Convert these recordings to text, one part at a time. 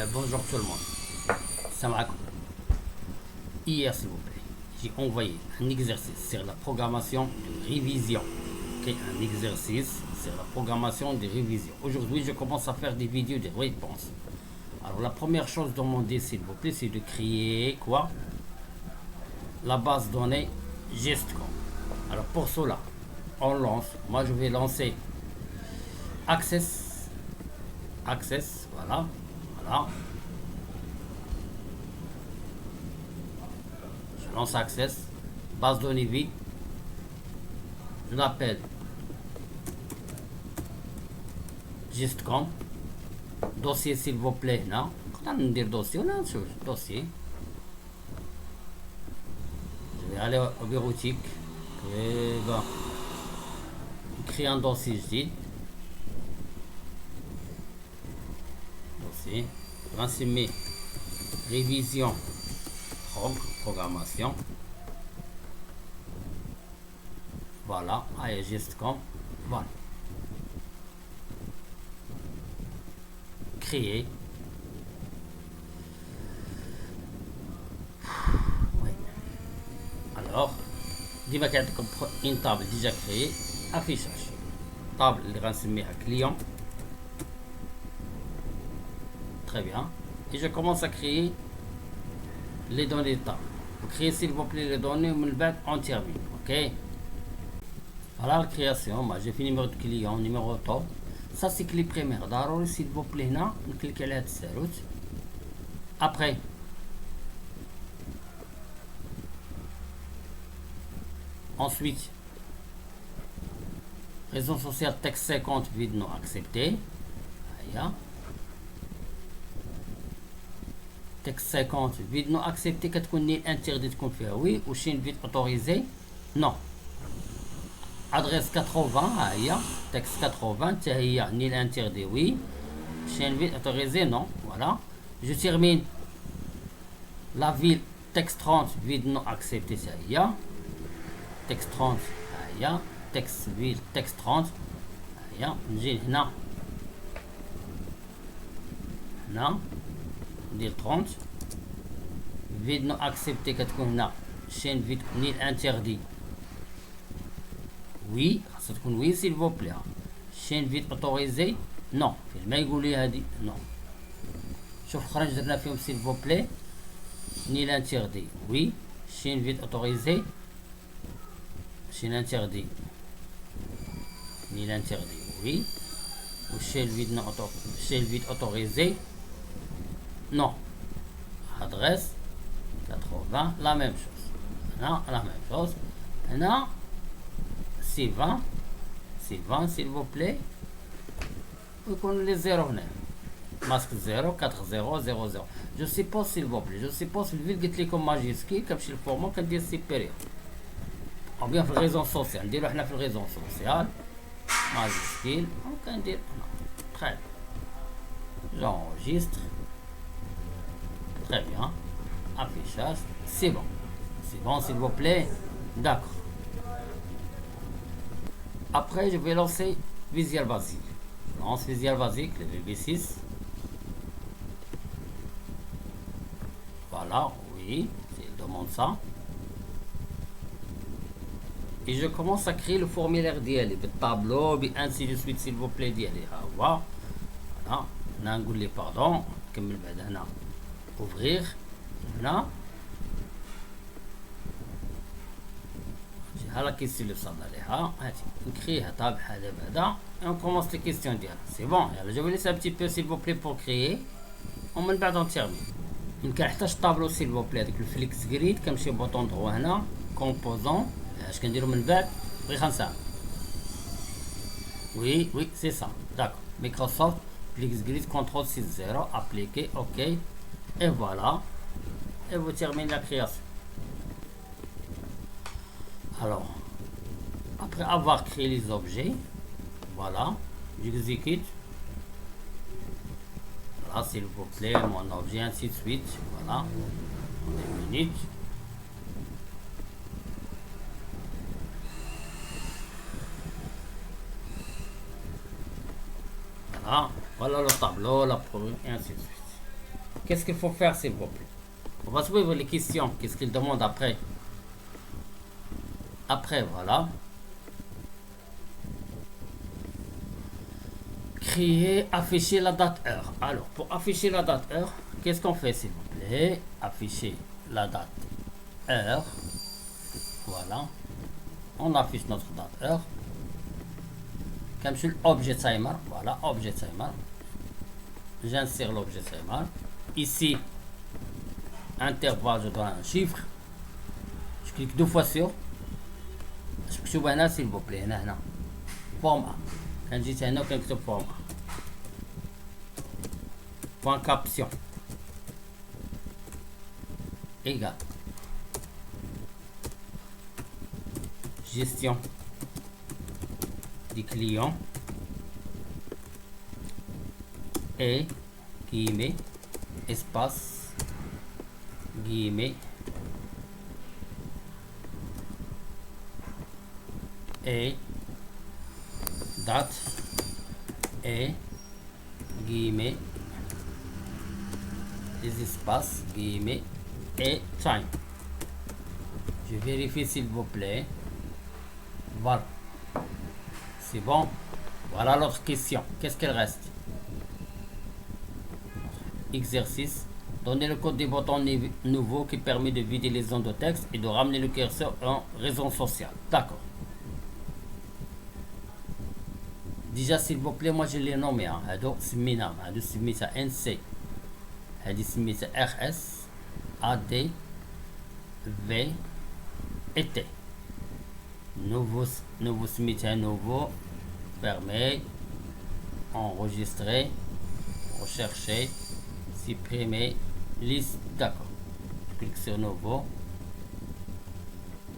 Bonjour tout le monde. Salam alaikum. Hier, s'il vous plaît, j'ai envoyé un exercice sur la programmation de révision. Ok, un exercice sur la programmation de révision. Aujourd'hui, je commence à faire des vidéos de réponses. Alors, la première chose demandée, s'il vous plaît, c'est de créer quoi? La base de données GESTCOM. Alors, pour cela, on lance. Moi, je vais lancer Access. Access, voilà. Voilà. Je lance Access, base de données vide. Je l'appelle GESTCOM. Dossier, s'il vous plaît. Non, on va dire dossier. Non, dossier. Je vais aller au bureautique. Et bon. Créer un dossier jadid. Dossier. Renseigner. Révision. Programmation. Voilà. Allez, GESTCOM. Voilà. Créer. Oui. Alors, ديما كيعطيكم une table déjà créée. Affichage. Table اللي غنسميها client. Très bien. Et je commence à créer les données de table. Vous créez s'il vous plaît les données, on termine. Ok. Voilà la création. Moi j'ai fait numéro de client, numéro de top. Ça c'est clé primaire. ضروري s'il vous plaît هنا نكليك على هاد الساروت. Après ensuite raison sociale texte 50 vide non accepté. Aïe. Texte 50 vide non accepté كتكون نيل interdit تكون فيها oui ou chaîne vide autorisé non. Adresse 80 ها هي texte 80 حتى هي نيل interdit oui chaîne vide autorisé non. Voilà. Je termine la ville texte 30 vide non accepté حتى هي texte 30 ها هي texte ville texte 30 ها هي نجي هنا ندير 30 vide non accepté كتكون هنا chaîne vide نيل interdit oui خاصها تكون oui s'il vous plaît chaîne vide autorisé non فين ما يقول لي هادي non شوف خرج درنا فيهم s'il vous plaît نيل interdit oui chaîne vide autorisé chaîne interdit نيل interdit oui ou chaîne vide non chaîne vide autorisé non. Adresse 80, la même chose. Non, la même chose. Maintenant, c'est 20, s'il vous plaît. Vous connaissez les 0 masque 0, 4, 0, 0, 0. Je suppose, s'il vous plaît, je suppose le ville قلت لكم ماجيسكي كنمشي للفورمون كندير سيبيريور. أو bien في الريزون سوسيال نديرو حنا في الريزون سوسيال ماجيسكيل وكندير très bien. J'enregistre. Très bien. Affichage. C'est bon. C'est bon, s'il vous plaît. D'accord. Après, je vais lancer Visual Basic. Je lance Visual Basic, le VB6. Voilà, oui, il demande ça. Et je commence à créer le formulaire d'IL, le tableau, et ainsi de suite, s'il vous plaît, d'IL. Voilà. نقول لي pardon. نكمل بعد هنا. Ouvrir. هنا. ها لا كيسيون اللي وصلنا ليها. هاتي نكريها طابع هذا بعدا. Et on commence les questions ديالها. C'est bon. يلا je vais laisser un petit peu s'il vous plaît pour créer. ومن بعد on termine. ما كنحتاج طابلو s'il vous plaît هذاك الفليكس جريد كنمشي بوطون دروا هنا. كومبوزون. اش كنديرو من بعد؟ بغي خنساعد. Oui, oui, c'est ça. D'accord. Microsoft Flix Grid Control 6.0 appliqué, ok. Et voilà. Et vous terminez la création. Alors, après avoir créé les objets, voilà, j'exécute. Voilà, s'il vous plaît, mon objet, ainsi de suite. Voilà. 2 minutes. Voilà le tableau, la première, et ainsi de suite. Qu'est-ce qu'il faut faire, s'il vous plaît? On va suivre les questions. Qu'est-ce qu'il demande après? Après, voilà. Créer, afficher la date heure. Alors, pour afficher la date heure, qu'est-ce qu'on fait, s'il vous plaît? Afficher la date heure. Voilà. On affiche notre date heure. Comme sur l'objet timer. Voilà, objet timer. J'insère l'objet timer. Ici, intervalle, je donne un chiffre. Je clique 2 fois sur. Je vais هنا s'il vous plaît. هنا format. Quand je dis هنا كنكتب format. Point caption. Égal. Gestion du client et guillemets espace guillemets et date et guillemets les espaces guillemets et time. Je vérifie s'il vous plaît. Voilà. C'est bon. Voilà l'autre question. Qu'est-ce qu'il reste? Exercice. Donnez le code des boutons nouveau qui permet de vider les zones de texte et de ramener le curseur en réseau social. D'accord. Déjà, s'il vous plaît, moi je l'ai nommé. هادو سميناهم. هادو سميتها NC. هادي سميتها RS AD V et T. Nouveau smithin nouveau, fermé, enregistrer, rechercher, supprimer, liste, d'accord. Je clique sur nouveau.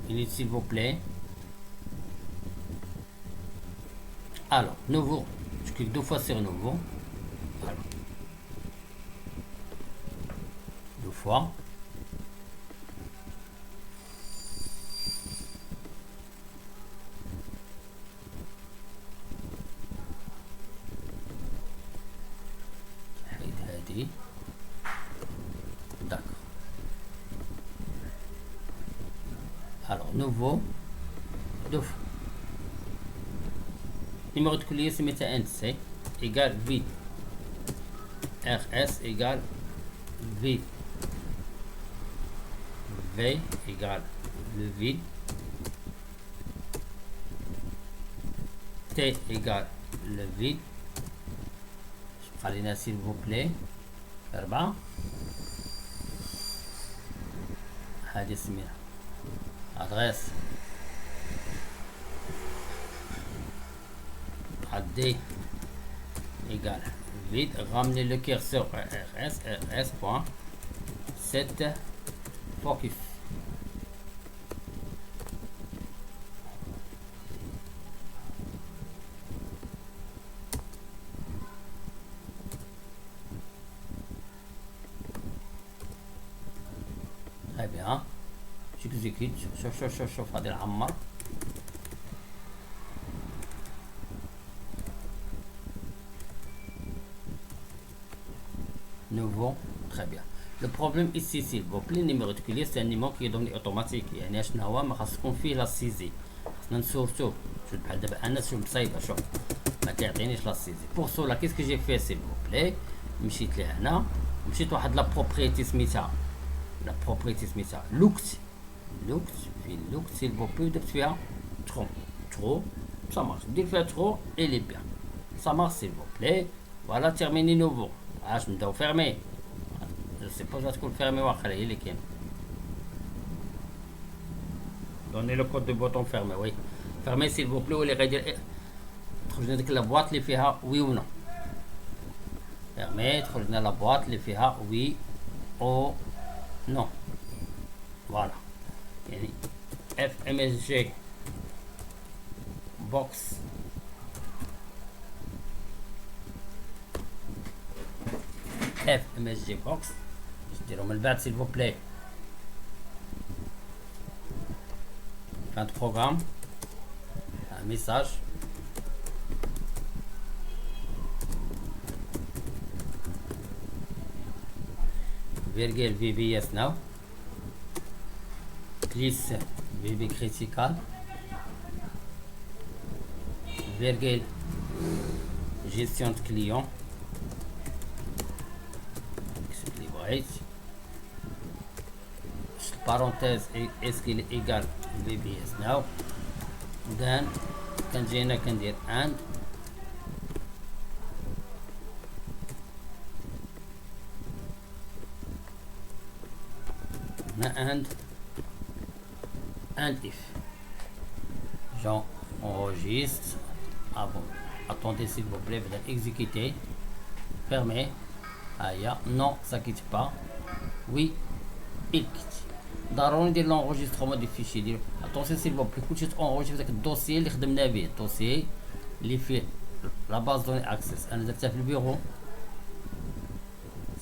Init s'il vous plaît. Alors, nouveau, je clique 2 fois sur nouveau. Alors, 2 fois. D'accord. Alors, nouveau, 2 fois. Numéro de collier, c'est mettre NC égale vide. RS égale vide. V égale le vide. T égale le vide. خلينا s'il vous plaît 4. هذه اسمها adresse D égale vide, ramener le curseur RS point 7 focus. Très bien, j'exécute. شوف هذه العمر. Nouveau, très bien. Le problème ici, s'il vous plaît, numéro de collier, c'est un numéro qui est donné automatique. يعني شنو هو ما خاصكم فيه لا سيزي. خاصنا نسورتو. شوف بحال دابا انا شوف مصايبه شوف. ما كيعطينيش لا سيزي. بور سولا كيس كو جي في s'il vous plaît. مشيت لهنا. مشيت واحد لا بروبريتي سميتها. لا بروبريتي سميتها لوكت. في لوكت s'il vous plaît درت فيها trop. Ça marche. دير فيها trop et les bien. Ça marche s'il vous plaît. Voilà, terminé nouveau. Ah, je me dois fermer. Je sais pas, je vais fermer. Il est donnez le code de bouton fermé, oui. Fermez s'il vous plaît. Ou les règles. Trouvez la boîte, les fait oui ou non. Fermez, trouvez la boîte, les fait oui ou non. Voilà. FMSG box. FMSG box. Je dirais le bas s'il vous plaît. Fin de programme. Un message. virgule VBS now, plus VB critical, virgule gestion de client, parenthèse est-ce qu'il est égal VBS now, then كنجينا كندير and and if j'enregistre. Ah bon, attendez s'il vous plaît, vous exécuter, fermez. Aïe, non, ça quitte pas. Oui, il quitte. ضروري ندير l'enregistrement du fichier ديالو. attention s'il vous plaît, كلشي تونغوجي في داك الدوسيي اللي خدمنا به، الدوسيي اللي فيه لا باز دوني اكسس. انا درتها في البيرو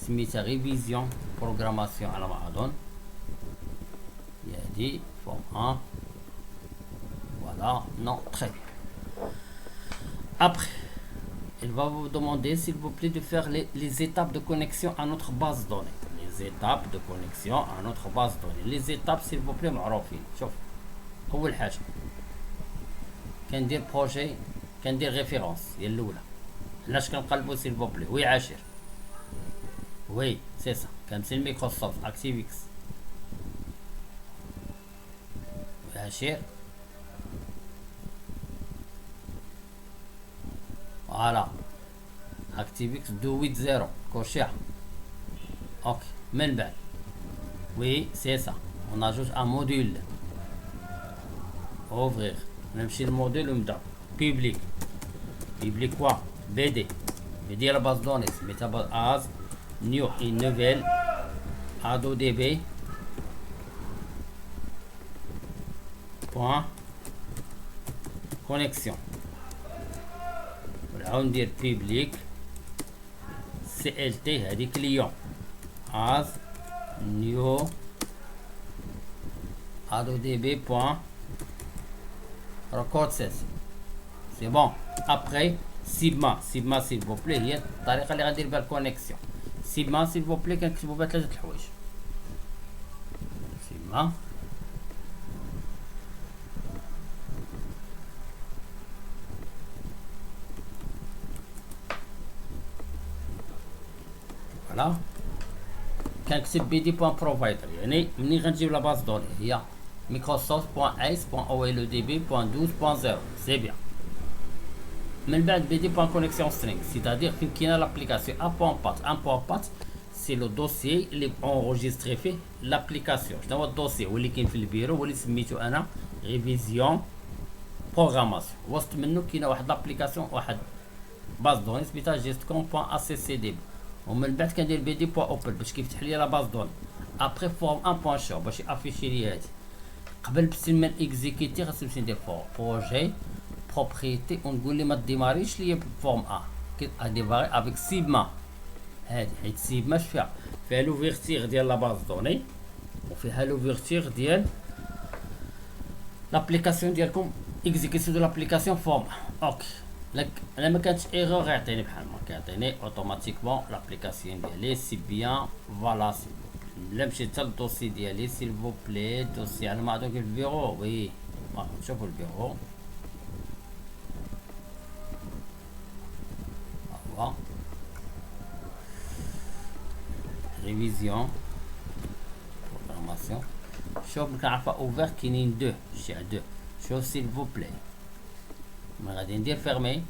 سميتها ريفيزيون بروغراماسيون على ما اظن. هادي فورم 1. voilà, non, très bien. Après, il va vous demander s'il vous plaît de faire les étapes de connexion à notre base de données. Les étapes de connexion à notre base de données. Les étapes s'il vous plaît معروفين. شوف أول حاجة كندير بروجي، كندير ريفيرونس هي الأولى. علاش كنقلبو s'il vous plaît؟ وي عاشر. وي سي سا، كنمشي لميكروسوفت اكتيفيكس. وي عاشر. Voilà, ActiveX 280 coché. Ok, من بعد. Oui, c'est ça. On ajoute un module. Ouvrir. نمشي للموديل ونبدا. Public. Public quoi? BD. BD la base de données. سميتها as new une nouvelle ADODB point connexion. On dit public CLT هذه client as new ADODB point record 16. c'est bon. après sigma s'il vous plaît هي الطريقه اللي غندير بها الكونيكسيون. sigma s'il vous plaît كنكتبوا بها 3 الحوايج. sigma voilà. كنكتب bd.provider يعني منين غنجيب لا باز دوني هي microsoft.ice.olldb.12.0. سي بيان. من بعد bd.connexion string c'est-à-dire فين كاينه لابليكاسيون un.pat سي لو دوسيي اللي اونغوجيستري فيه لابليكاسيون. شنو هو الدوسيي؟ هو اللي كاين في البيرو، هو اللي سميتو انا ريفيزيون بروغراماسيون. وسط منه كاينه واحد لابليكاسيون، واحد باز دوني سميتها gestcom.accdb. ومن بعد كندير بي بوان اوبن باش كيفتح لي لا باز دوني. ابري فورم 1.show باش يافيشي لي هادي. قبل باش ما اكزيكيتي خاصني نمشي ندير بروجي بروبريتي ونقول لي ما ديماريش ليا بفورم ديماري افيك سيبما. هادي حيت سيبما فيها لوفيرتيغ ديال لا باز دوني وفيها لوفيرتيغ ديال لابليكاسيون ديالكم، اكزيكيسيون دو لابليكاسيون فورم. اوكي لك انا ما كانتش ايرور يعطيني بحال ما كيعطيني اوتوماتيكمون لابليكاسيون ديالي. سي بيان فوالا. سي لا مشيت حتى للدوسي ديالي سيل فو بلي دوسي على ما دوك البيرو. وي نشوفوا البيرو. هو ريفيزيون بروغراماسيون. شوف كنعرفها اوفر كاينين دو شي دو. شوف سيل فو بلي ما غادي ندير فيرمي.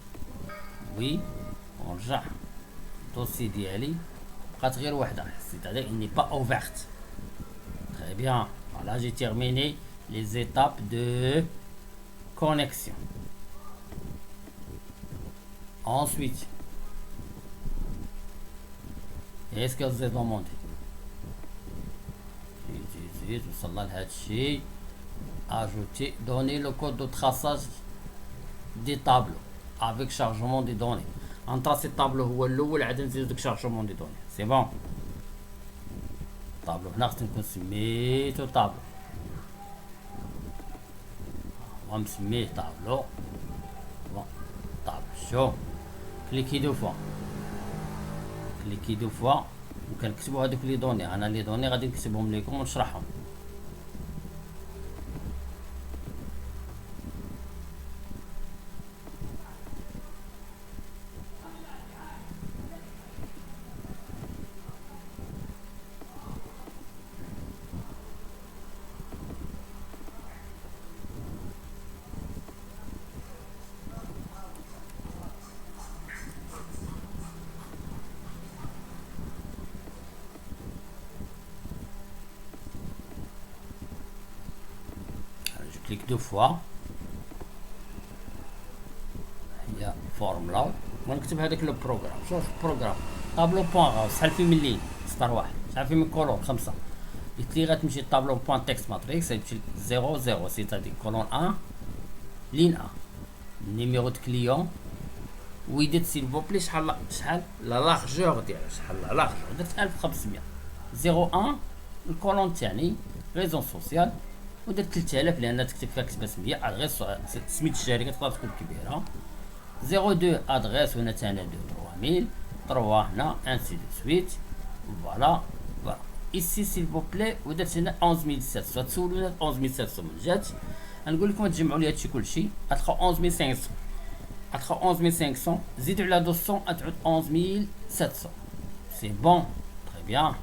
وي ونرجع الدوسي ديالي بقات غير وحده c'est-à-dire il n'est pas ouverte. Très bien. Voilà, j'ai terminé les étapes de connexion. Ensuite, est-ce que vous êtes demandé وصلنا لهذا الشيء. ajouter donner le code de traçage des tableaux avec chargement des données. انطراسي الطابلو هو الاول عاد نزيدو داك شارجمون دي دوني. سي بون. طابلو هنا خصني نكون سميتو طابلو. غنسميه طابلو. بون طابلو. شوف كليكي دو فوا وكنكتبوا هذوك لي دوني. انا لي دوني غادي نكتبهم لكم ونشرحهم. كليك دو فوا، هي فورمولا ونكتب هذاك لو بروغرام. شوف بروغرام طابلو بوان غاوس، شحال فيه من لين؟ سطر واحد. شحال فيه من كولون؟ 5. قلت لي غتمشي طابلو بوان تكست ماتريكس، غتمشي 0 0 سيتادي كولون 1 لين 1. نيميرو دو كليون ويديت سيل فوبلي شحال لا لارجور ديالها، شحال لا لارجور؟ درت 1500. 0 1 الكولون الثاني ريزون سوسيال، ودرت 3000 لان تكتب فيها كتبه سميه ادريس سميت الشركه تقدر تكون كبيره. 02 ادريس هنا ثاني 3000 3 هنا انسي دو سويت. فوالا فوالا ايسي سيل فو بلي، ودرت هنا 11700. تسولونا 11700 من جات. غنقول لكم تجمعوا لي هادشي كلشي غتلقاو 11500. غتلقاو 11500 زيدوا على 200 غتعود 11700. سي بون تري بيان.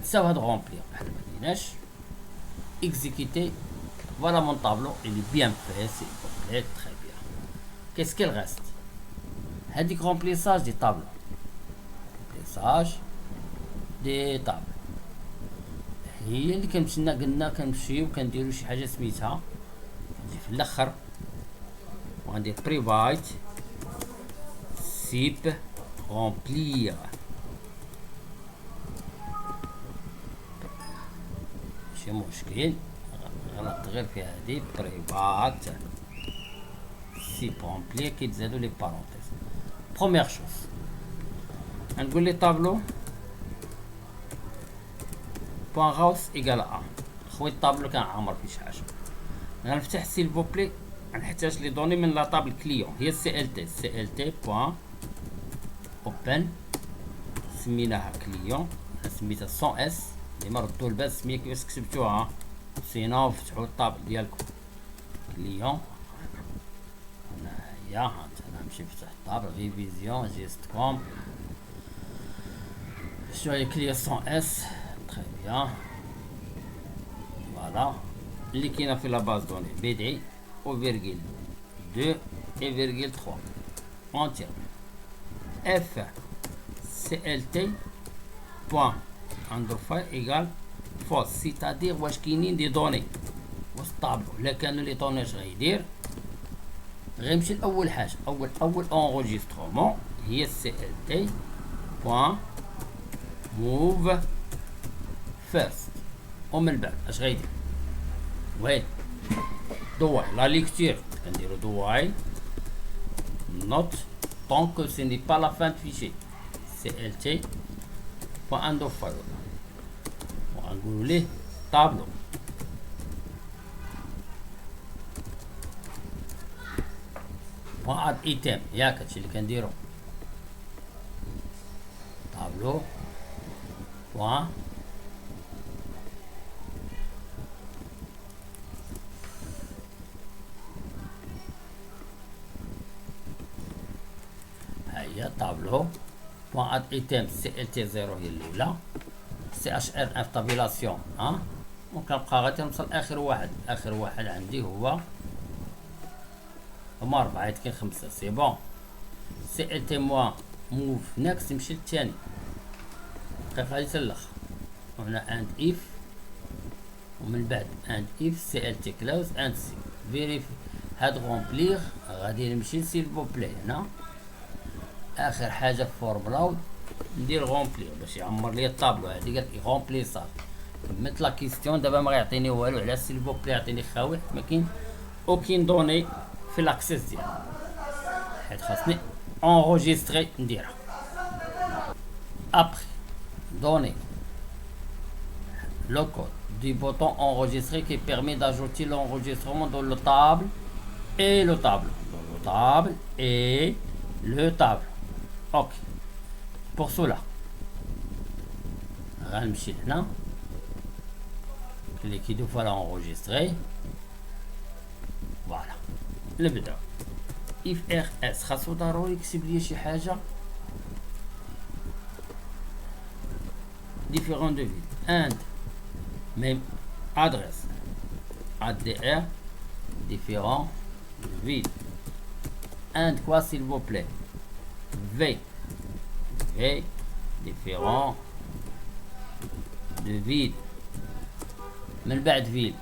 نساو هاد غومبلي بحال ما كايناش. exécuter. Voilà mon tableau, il est bien fait, s'il vous plaît, très bien. Qu'est-ce qu'il reste? هذيك remplissage des tableaux. remplissage des tableaux هي اللي كنمشينا قلنا كنمشيو كنديرو شي حاجه سميتها، كنجي في الاخر وغندير private سيب remplir. ماشي مشكل، غلط غير في هادي بريفات سي بومبلي كيتزادو لي بارونتيز. بروميير شوز غنقول لي طابلو بوان غاوس ايكال ا. خويا الطابلو كان عامر فيه شي حاجه. غنفتح سيل فوبلي، غنحتاج لي دوني من لا طابل كليون هي سي ال تي. سي ال تي بوان اوبن، سميناها كليون، سميتها 100 اس. ديما ردوا البال السميه كيفاش كتبتوها، سينو فتحوا الطابل ديالكم كليون. هنايا انا نمشي نفتح الطابل ريفيزيون جيست كوم. شنو هي كليون 100 اس؟ تري بيان. فوالا اللي كاينه في لا باز دوني بي دي او فيرغيل 2 اي فيرغيل 3 اونتير اف سي ال تي بوان اندروفاي ايكال فوس، سيتادير واش كاينين دي دوني واش الطابلو. لا كانوا لي دوني اش غيدير؟ غيمشي لاول حاجه، اول اونغيسترومون هي سي ال تي بوان موف فيرست. ومن بعد اش غيدير؟ وين دواي لا ليكتير كنديرو دواي نوت tant que ce n'est pas la fin de fichier clt point end of file. وغنقولوا ليه طابلو point add item. ياك هادشي اللي كنديرو طابلو point هي طابلو بوان اد ايتم سي ال تي 0 هي الاولى، سي اش ار اف تابيلاسيون ها، وكنبقى غادي نوصل اخر واحد. اخر واحد عندي هما 4 حيت كاين 5. سي بون. سي ال تي موان موف نيكست نمشي للثاني دقيقه غادي حتى الاخر. وهنا اند اف، ومن بعد اند اف سي ال تي كلوز اند سي فيريفي. هاد غومبليغ غادي نمشي لسيل فو بلاي هنا اخر حاجه في فورمولا ندير غومبلي باش يعمر لي الطابلو. هادي قالت لي غومبلي صافي. كملت لا كيستيون. دابا ما غيعطيني والو على سيل فو بلاي، يعطيني خاوي ما كاين اوكين دوني في لاكسيس ديالها حيت خاصني انغوجيستري نديرها. ابخي دوني le code du bouton enregistrer qui permet d'ajouter l'enregistrement dans le table et le tableau. Dans le table et le tableau. Ok. Pour cela, غنمشي لهنا كليكي دو فوا انغوجيستري فوالا نبداو اف ار اس خاصو ضروري يكتب لي شي حاجه différent de ville and même adresse ADR différent de ville and quoi s'il vous plaît V différent de ville من بعد ville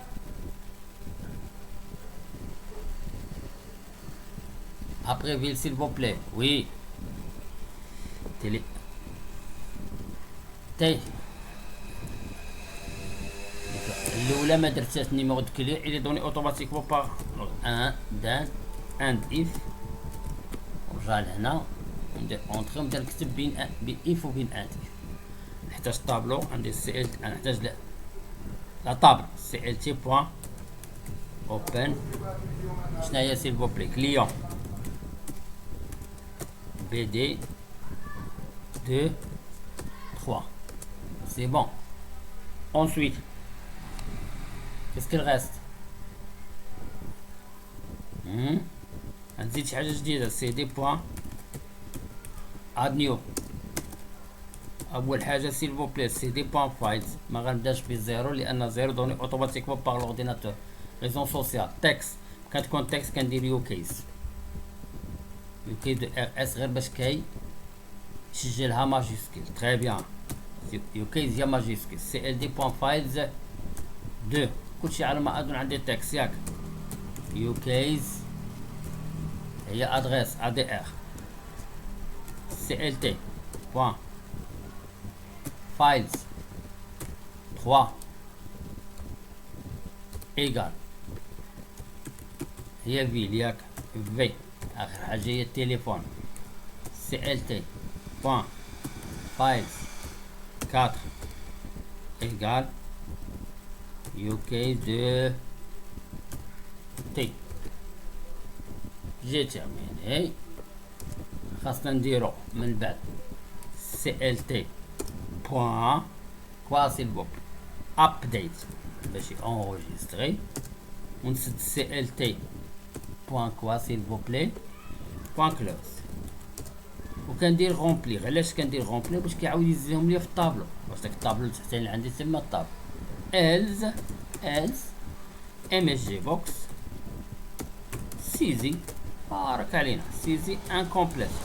après ville s'il vous plaît oui télé تاي الاولى ما درتهاش نيميرو دو كلي الي دوني اوتوماتيكمون باغ ان دان اند اف نرجع لهنا وندير اونطري ونبدا نكتب بين اف وبين اند اف نحتاج طابلو عندي سي ال نحتاج لا طابل سي ال تي بوان اوبن شناهي سيل فو بلي كليون بي دي 2 3 c'est bon ensuite qu'est-ce qu'il reste نزيد شي حاجه جديده سي دي بوان اد نيو اول حاجه سيل فو بلي سي دي بوان فايلز ما غنبداش بزيرو لان زيرو دوني اوتوماتيكمون باغ لورديناتور ريزون سوسيال تكست كتكون تكست كندير يو كيس يو كي دو ار اس غير باش يسجلها ماجيسكيل تري بيان يو كيس هي ماجيسكيل سي ال دي بوان فايلز 2 كلشي على ما اظن عندي تكست ياك يو كيس هي ادريس ا دي ار سي ال تي بوان فايلز 3 ايغال هي فيل ياك في اخر حاجه هي التليفون سي ال تي بوان فايلز 4 ايغال يو كي دو تي جي تيرميني خاصنا نديرو من بعد سي ال تي بوان كوا سيل فو ابديت باش انغوجيستري ونسد سي ال تي بوان كوا سيل فو بلي بوان كلوز وكندير غومبلي. علاش كندير غومبلي؟ باش كيعاود يزيهم لي في الطابلو، باش داك الطابلو التحتاني اللي عندي تما الطابلو else msg box سيزي بارك علينا سيزي incomplete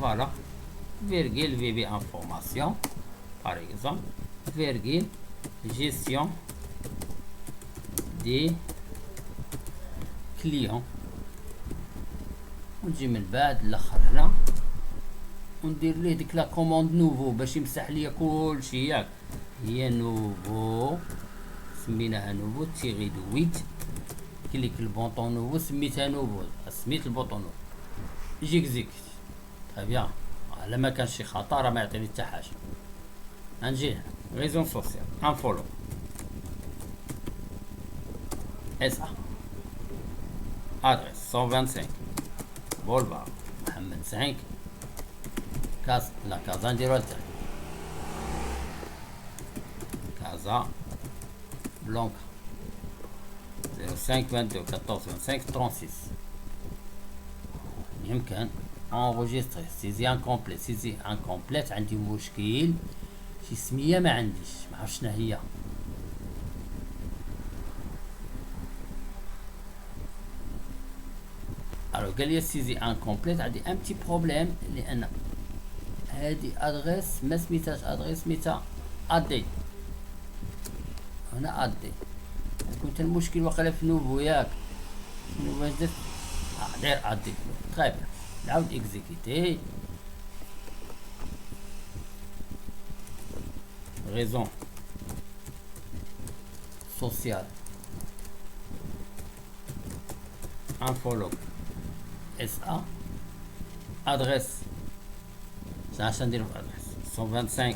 voilà virgule vb information par exemple virgule gestion des clients ونجي من بعد الاخر هنا وندير ليه ديك لا كوموند نوفو باش يمسح ليا كلشي ياك. هي نوفو سميناها نوفو تيغي دو ويت كليك البونطون نوفو سميتها نوفو سميت البونطون نوفو يجي اكزيكيت تري بيان. الا ما كانش شي خطا راه ما يعطيني حتى حاجه. غنجي هنا ريزون سوسيال انفولو اس ادريس 125 بولفار محمد 5 كاس لا كازا نديرو لتحت كازا بلونكا 05 22 14 25 36 يمكن انغوجيستري سيزي انكومبليت. سيزي انكومبليت عندي مشكل شي سميه ما عنديش ما عرفتش شنو هي. الو قال لي سيزي انكومبليت عندي ان بتي بروبليم لان هادي ادريس ما سميتهاش ادريس سميتها ادي. هنا ادي كنت المشكل وقيلا في نوفو ياك نوفو واش درت داير ادي طيب نعاود اكزيكيتي ريزون سوسيال انفولوج اس ا ادريس عشان نديرو في ادريس 125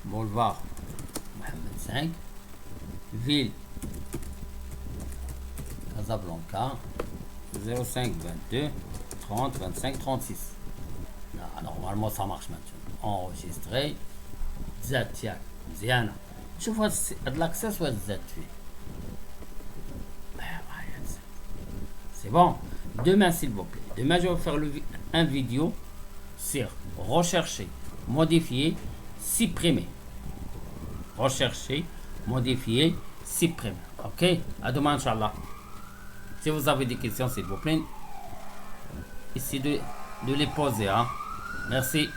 بولفار محمد 5 فيل كازابلانكا 05 22 30, 25, 36. Là, normalement, ça marche maintenant. Enregistrer. زاد تاعك مزيانة. شوف هاد l'access واش زاد فيه. C'est bon. Demain, s'il vous plaît. Demain, je vais faire un vidéo sur rechercher, modifier, supprimer. Rechercher, modifier, supprimer. Ok? À demain, Inch'Allah. Si vous avez des questions, s'il vous plaît, essayez de les poser. Hein? Merci.